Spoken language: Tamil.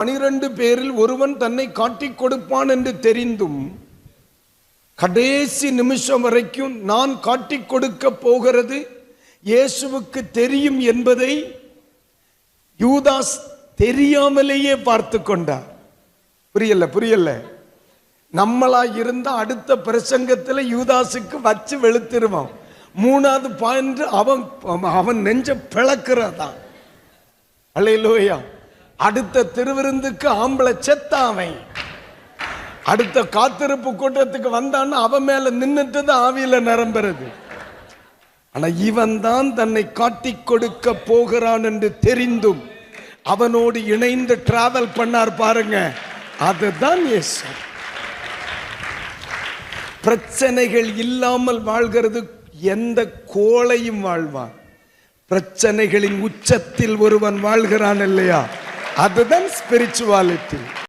12 பேரில் ஒருவன் தன்னை காட்டிக் கொடுப்பான் என்று தெரிந்தும் கடைசி நிமிஷம் வரைக்கும் நான் காட்டிக் கொடுக்க போகிறது இயேசுவுக்கு தெரியும் என்பதை யூதாஸ் தெரியாமலேயே பார்த்து கொண்டார். புரியல. நம்மளா இருந்த அடுத்த பிரசங்கத்தில் யூதாசுக்கு வச்சு வெளுத்திருவான். 3வது பாயிண்ட் அவன் நெஞ்ச பிளக்கிறதான். அல்லேலூயா. அடுத்த திருவிருந்துக்கு ஆம்பளை செத்தாவன் அடுத்த காத்திருப்பு கூட்டத்துக்கு வந்தான்னு அவன் மேல நின்னுட்டு தான் ஆவியில நிரம்புறது. ஆனா இவன் தான் தன்னை காட்டிக் கொடுக்க போகிறான் என்று தெரிந்தும் அவனோடு இணைந்து டிராவல் பண்ணார் பாருங்க, அதுதான் இயேசு. பிரச்சனைகள் இல்லாமல் வாழ்கிறது எந்த கோளையும் வாழ்வான். பிரச்சனைகளின் உச்சத்தில் ஒருவன் வாழ்கிறான் இல்லையா, அதுதான் ஸ்பிரிச்சுவாலிட்டி.